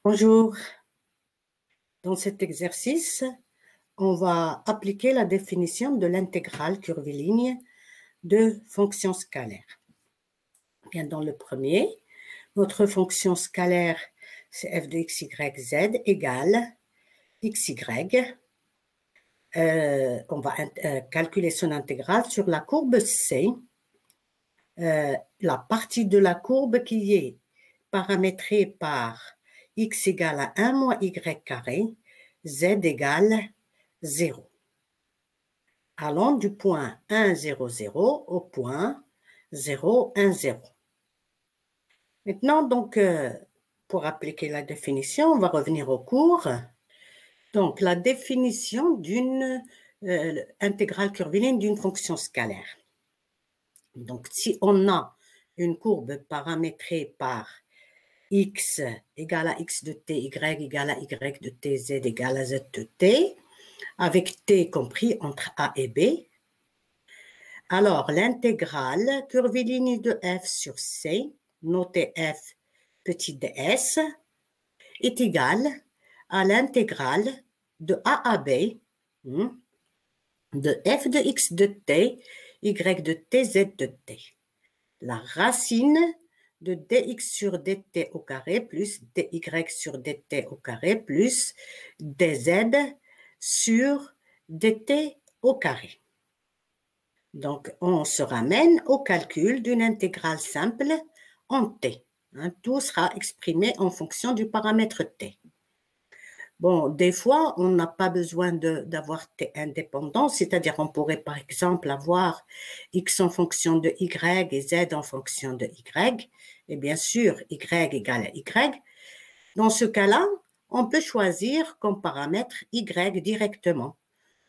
Bonjour. Dans cet exercice, on va appliquer la définition de l'intégrale curviligne de fonctions scalaires. Bien, dans le premier, notre fonction scalaire, c'est f de x, y, z égale xy. On va calculer son intégrale sur la courbe C. La partie de la courbe qui est paramétrée par x égale à 1 moins y carré, z égale 0. Allons du point 1, 0, 0 au point 0, 1, 0. Maintenant, donc, pour appliquer la définition, on va revenir au cours. Donc, la définition d'une intégrale curviligne d'une fonction scalaire. Donc, si on a une courbe paramétrée par x égale à x de t, y égale à y de t, z égale à z de t, avec t compris entre a et b, alors l'intégrale curviligne de f sur c, notée f petit ds, est égale à l'intégrale de a à b de f de x de t, y de t, z de t. La racine de dx sur dt au carré plus dy sur dt au carré plus dz sur dt au carré. Donc, on se ramène au calcul d'une intégrale simple en t. Tout sera exprimé en fonction du paramètre t. Bon, des fois, on n'a pas besoin d'avoir t indépendant, c'est-à-dire on pourrait par exemple avoir x en fonction de y et z en fonction de y, et bien sûr y égale à y. Dans ce cas-là, on peut choisir comme paramètre y directement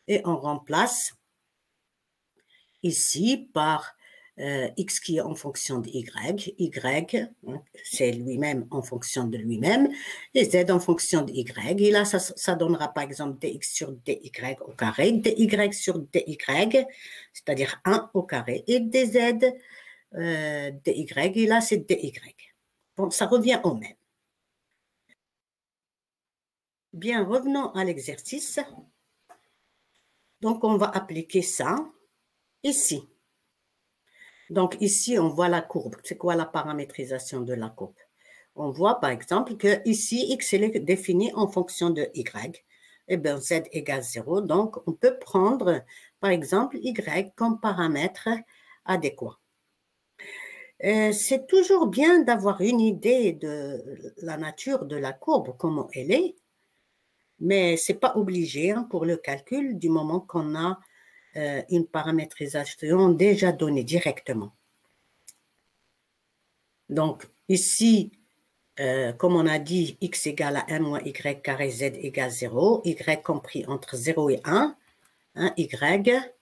et on remplace ici par x qui est en fonction de y, c'est lui-même en fonction de lui-même, et z en fonction de y. Et là, ça donnera par exemple dx sur dy au carré, dy sur dy, c'est-à-dire 1 au carré, et dz dy, et là c'est dy. Bon, ça revient au même. Bien, revenons à l'exercice. Donc, on va appliquer ça ici. Donc, ici, on voit la courbe. C'est quoi la paramétrisation de la courbe? On voit, par exemple, que ici, x est défini en fonction de y. Eh bien, z égale 0. Donc, on peut prendre, par exemple, y comme paramètre adéquat. C'est toujours bien d'avoir une idée de la nature de la courbe, comment elle est, mais ce n'est pas obligé pour le calcul du moment qu'on a une paramétrisation déjà donnée directement. Donc, ici, comme on a dit, x égale à 1 moins y carré, z égale 0, y compris entre 0 et 1, y,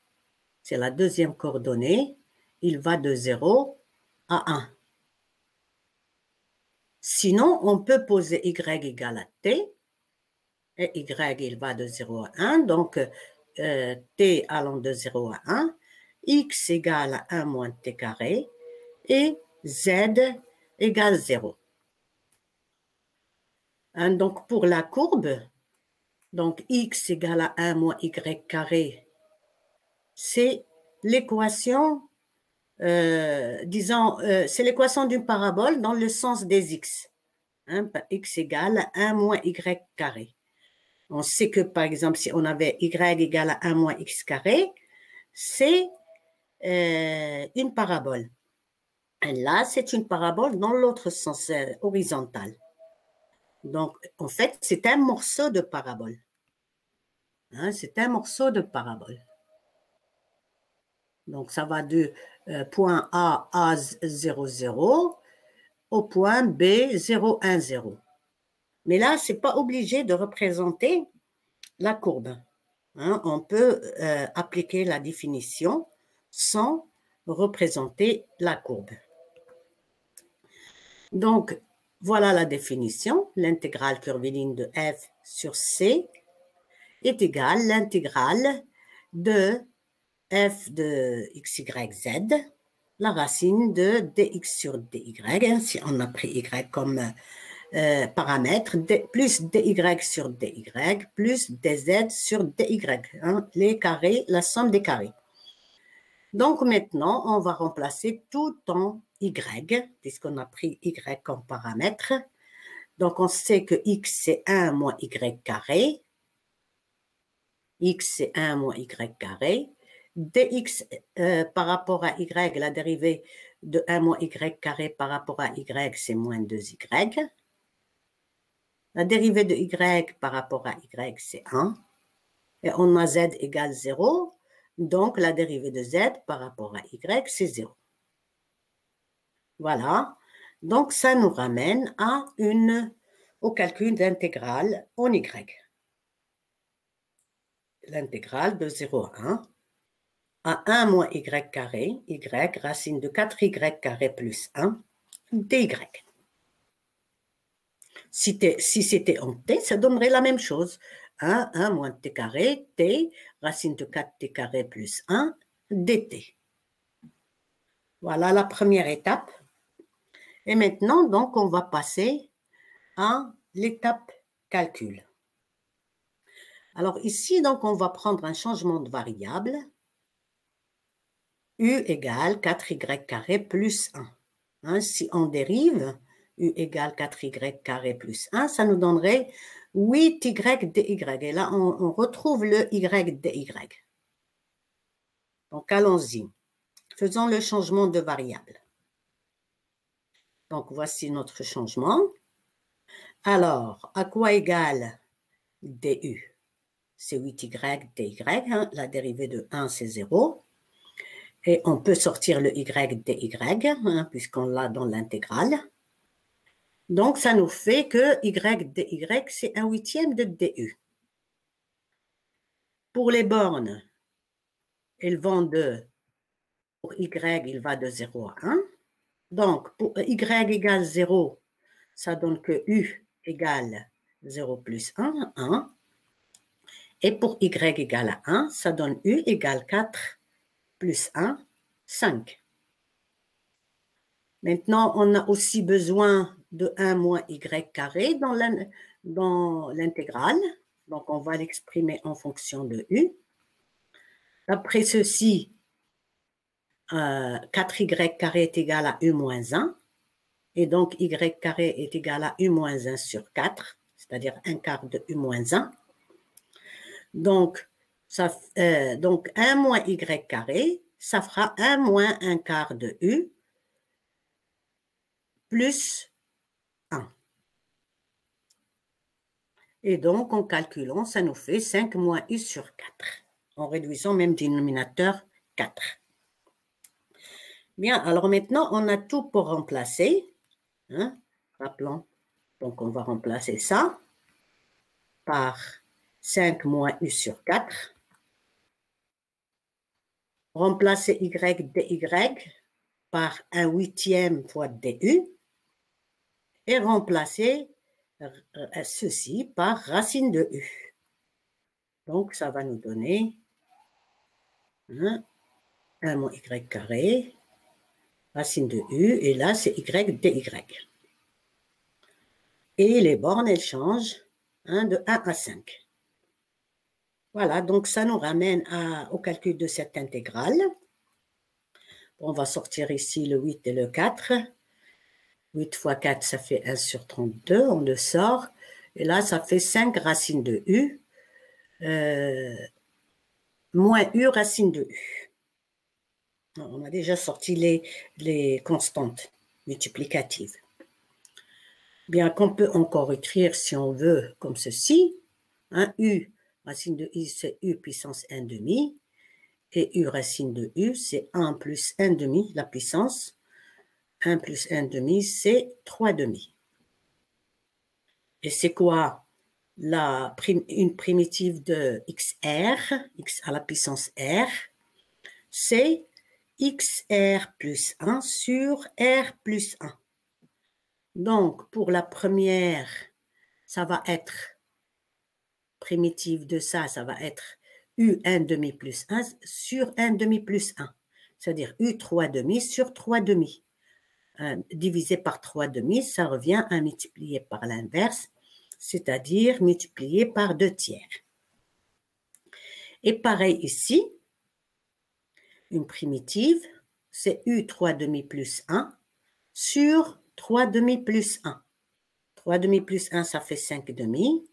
c'est la deuxième coordonnée, il va de 0 à 1. Sinon, on peut poser y égale à t, et y, il va de 0 à 1, donc t allant de 0 à 1, x égale à 1 moins t carré, et z égale 0. Donc, pour la courbe, donc x égale à 1 moins y carré, c'est l'équation, disons, c'est l'équation d'une parabole dans le sens des x. X égale à 1 moins y carré. On sait que, par exemple, si on avait y égale à 1 moins x carré, c'est une parabole. Et là, c'est une parabole dans l'autre sens, horizontal. Donc, en fait, c'est un morceau de parabole. C'est un morceau de parabole. Donc, ça va de point A 0, 0 au point B 0, 1, 0. Mais là, ce n'est pas obligé de représenter la courbe. On peut appliquer la définition sans représenter la courbe. Donc, voilà la définition. L'intégrale curviligne de f sur c est égale à l'intégrale de f de x, y, z, la racine de dx sur dy, si on a pris y comme paramètres, plus dy sur dy, plus dz sur dy, hein, les carrés, la somme des carrés. Donc maintenant, on va remplacer tout en y, puisqu'on a pris y comme paramètre. Donc on sait que x c'est 1 moins y carré, x c'est 1 moins y carré, dx par rapport à y, la dérivée de 1 moins y carré par rapport à y, c'est moins 2y. La dérivée de y par rapport à y, c'est 1. Et on a z égale 0. Donc, la dérivée de z par rapport à y, c'est 0. Voilà. Donc, ça nous ramène au calcul d'intégrale en y. L'intégrale de 0 à 1 moins y carré, y racine de 4y carré plus 1, dy. Si c'était en t, ça donnerait la même chose. 1 moins t carré, t, racine de 4t carré plus 1, dt. Voilà la première étape. Et maintenant, donc, on va passer à l'étape calcul. Alors ici, donc, on va prendre un changement de variable. U égale 4y carré plus 1. Hein, si on dérive, U égale 4y carré plus 1, ça nous donnerait 8y dy. Et là, on retrouve le y dy. Donc, allons-y. Faisons le changement de variable. Donc, voici notre changement. Alors, à quoi égale du? C'est 8y dy. Hein, la dérivée de 1, c'est 0. Et on peut sortir le y dy, hein, puisqu'on l'a dans l'intégrale. Donc, ça nous fait que y dy, c'est 1/8 de du. Pour les bornes, elles vont pour y, il va de 0 à 1. Donc, pour y égale 0, ça donne que u égale 0 plus 1, 1. Et pour y égale à 1, ça donne u égale 4 plus 1, 5. Maintenant, on a aussi besoin de 1 moins y carré dans l'intégrale. Donc, on va l'exprimer en fonction de u. Après ceci, 4y carré est égal à u moins 1. Et donc, y carré est égal à u moins 1 sur 4, c'est-à-dire 1 quart de u moins 1. Donc, 1 moins y carré, ça fera 1 moins 1 quart de u plus 1. Et donc, en calculant, ça nous fait 5 moins u sur 4. En réduisant même dénominateur 4. Bien, alors maintenant, on a tout pour remplacer. Hein? Rappelons, donc on va remplacer ça par 5 moins u sur 4. Remplacer y dy par 1/8 fois du. Et remplacer ceci par racine de u. Donc, ça va nous donner 1 moins y carré, racine de u, et là, c'est y dy. Et les bornes, elles changent de 1 à 5. Voilà, donc ça nous ramène au calcul de cette intégrale. On va sortir ici le 8 et le 4. 8 fois 4, ça fait 1 sur 32, on le sort. Et là, ça fait 5 racine de u, moins u racine de u. On a déjà sorti les constantes multiplicatives. Bien qu'on peut encore écrire, si on veut, comme ceci. U racine de u, c'est u puissance 1 demi. Et u racine de u, c'est 1 plus 1 demi, la puissance. 1 plus 1 demi, c'est 3 demi. Et c'est quoi une primitive de xr, x à la puissance r? C'est xr plus 1 sur r plus 1. Donc, pour la première, ça va être, primitive de ça, ça va être u 1 demi plus 1 sur 1 demi plus 1. C'est-à-dire u 3 demi sur 3 demi. divisé par 3/2, ça revient à multiplier par l'inverse, c'est-à-dire multiplier par 2/3. Et pareil ici, une primitive, c'est U 3/2 plus 1 sur 3/2 plus 1. 3/2 plus 1, ça fait 5/2.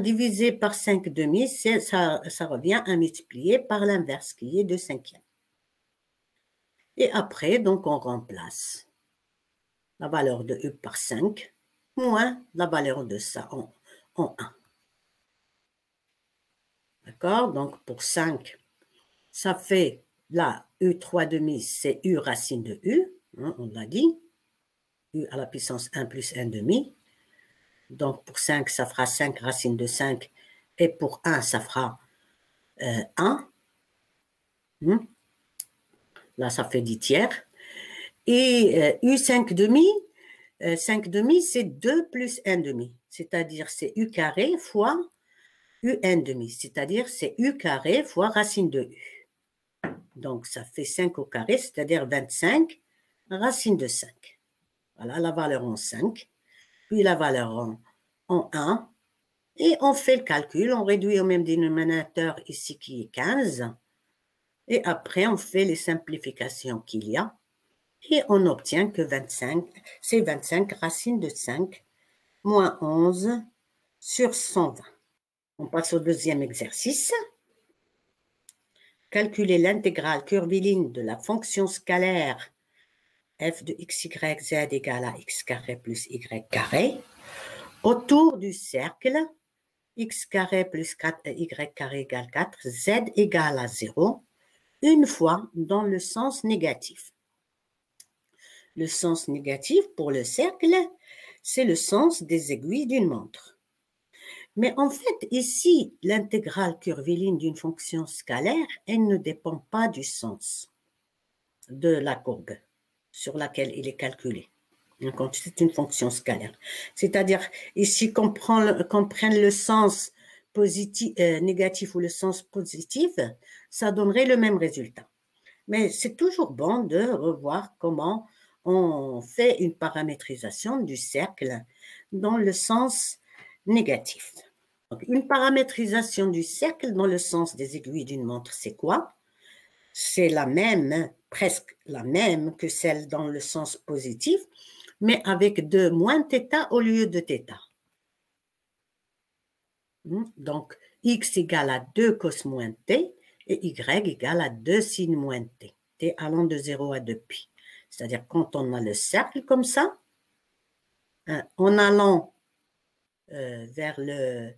Divisé par 5/2, ça revient à multiplier par l'inverse, qui est 2/5. Et après, donc, on remplace la valeur de U par 5, moins la valeur de ça en 1. D'accord? Donc, pour 5, ça fait, là, U 3/2, c'est U racine de U, on l'a dit, U à la puissance 1 plus 1/2. Donc, pour 5, ça fera 5 racine de 5, et pour 1, ça fera 1. Là, ça fait 10/3. Et U 5/2, 5/2, c'est 2 plus 1/2, c'est-à-dire c'est U carré fois U 1/2, c'est-à-dire c'est U carré fois racine de U. Donc, ça fait 5 au carré, c'est-à-dire 25 racine de 5. Voilà la valeur en 5, puis la valeur en 1. Et on fait le calcul, on réduit au même dénominateur ici qui est 15. Et après, on fait les simplifications qu'il y a. Et on obtient que 25, c'est 25 racine de 5 moins 11 sur 120. On passe au deuxième exercice. Calculer l'intégrale curviligne de la fonction scalaire f de x, y, z égale à x carré plus y carré autour du cercle x carré plus 4y carré égale 4, z égale à 0, une fois dans le sens négatif. Le sens négatif pour le cercle, c'est le sens des aiguilles d'une montre. Mais en fait, ici, l'intégrale curviligne d'une fonction scalaire, elle ne dépend pas du sens de la courbe sur laquelle il est calculé. Donc, c'est une fonction scalaire. C'est-à-dire, ici, qu'on prenne le sens positif, négatif ou le sens positif, ça donnerait le même résultat. Mais c'est toujours bon de revoir comment on fait une paramétrisation du cercle dans le sens négatif. Donc, une paramétrisation du cercle dans le sens des aiguilles d'une montre, c'est quoi? C'est la même, presque la même que celle dans le sens positif, mais avec de moins θ au lieu de θ. Donc, x égale à 2 cos moins t et y égale à 2 sin moins t, t allant de 0 à 2π. C'est-à-dire, quand on a le cercle comme ça, en allant vers le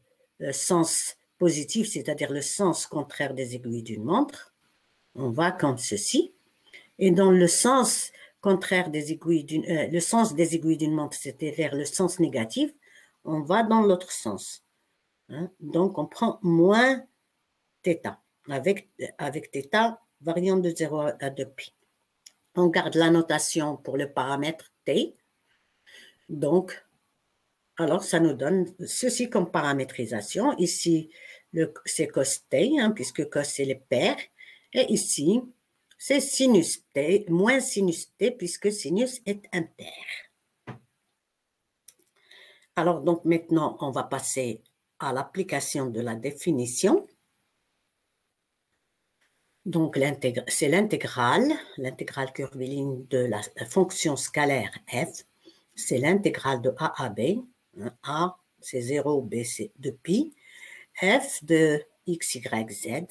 sens positif, c'est-à-dire le sens contraire des aiguilles d'une montre, on va comme ceci. Et dans le sens contraire des aiguilles le sens des aiguilles d'une montre, c'était vers le sens négatif, on va dans l'autre sens. Donc, on prend moins θ, avec θ variant de 0 à 2π. On garde la notation pour le paramètre t. Donc, alors, ça nous donne ceci comme paramétrisation. Ici, c'est cos t, puisque cos, c'est les paires. Et ici, c'est sinus t, moins sinus t, puisque sinus est impair. Alors, donc, maintenant, on va passer à l'application de la définition. Donc, c'est l'intégrale curviligne de la fonction scalaire f. C'est l'intégrale de a à b. A, c'est 0, b, c'est 2π. F de x, y, z,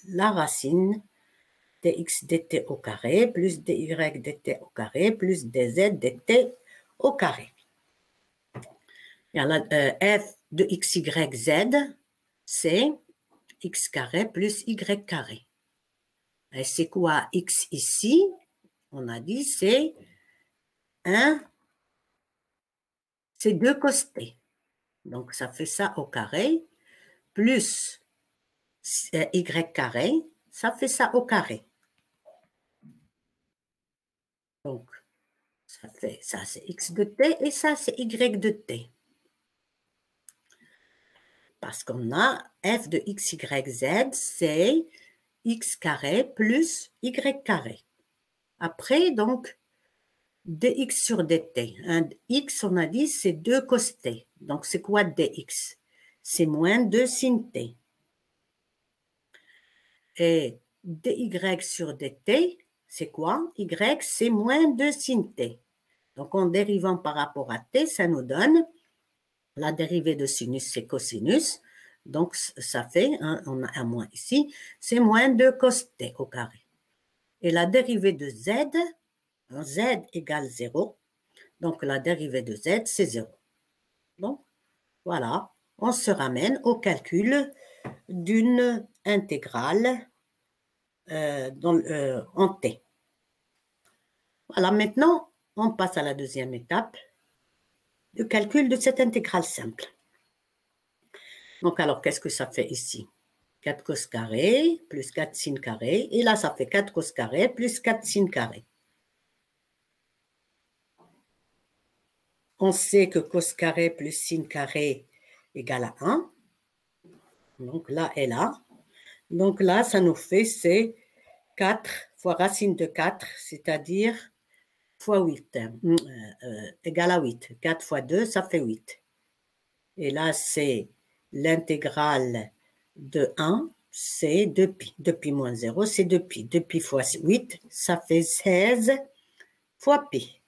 la racine dx dt au carré, plus dy dt au carré, plus dz dt au carré. Et alors, f de x, y, z, c'est x carré plus y carré. Et c'est quoi x ici? On a dit c'est 2 cos t. Donc, ça fait ça au carré, plus y carré, ça fait ça au carré. Donc, ça fait ça, c'est x de t, et ça, c'est y de t. Parce qu'on a f de x, y, z, c'est x carré plus y carré. Après, donc, dx sur dt. Un x, on a dit, c'est 2 cos t. Donc, c'est quoi dx? C'est moins 2 sin t. Et dy sur dt, c'est quoi? Y, c'est moins 2 sin t. Donc, en dérivant par rapport à t, ça nous donne la dérivée de sinus, c'est cosinus. Donc, ça fait, on a un moins ici, c'est moins 2 cos t au carré. Et la dérivée de z, z égale 0. Donc, la dérivée de z, c'est 0. Donc, voilà, on se ramène au calcul d'une intégrale en t. Voilà, maintenant, on passe à la deuxième étape, le calcul de cette intégrale simple. Donc, alors, qu'est-ce que ça fait ici? 4 cos carré plus 4 sin carré. Et là, ça fait 4 cos carré plus 4 sin carré. On sait que cos carré plus sin carré égale à 1. Donc là et là. Donc là, ça nous fait, c'est 4 fois racine de 4, c'est-à-dire fois 8, égale à 8. 4 fois 2, ça fait 8. Et là, c'est l'intégrale de 1, c'est 2pi. 2pi moins 0, c'est 2pi. 2pi fois 8, ça fait 16 fois pi.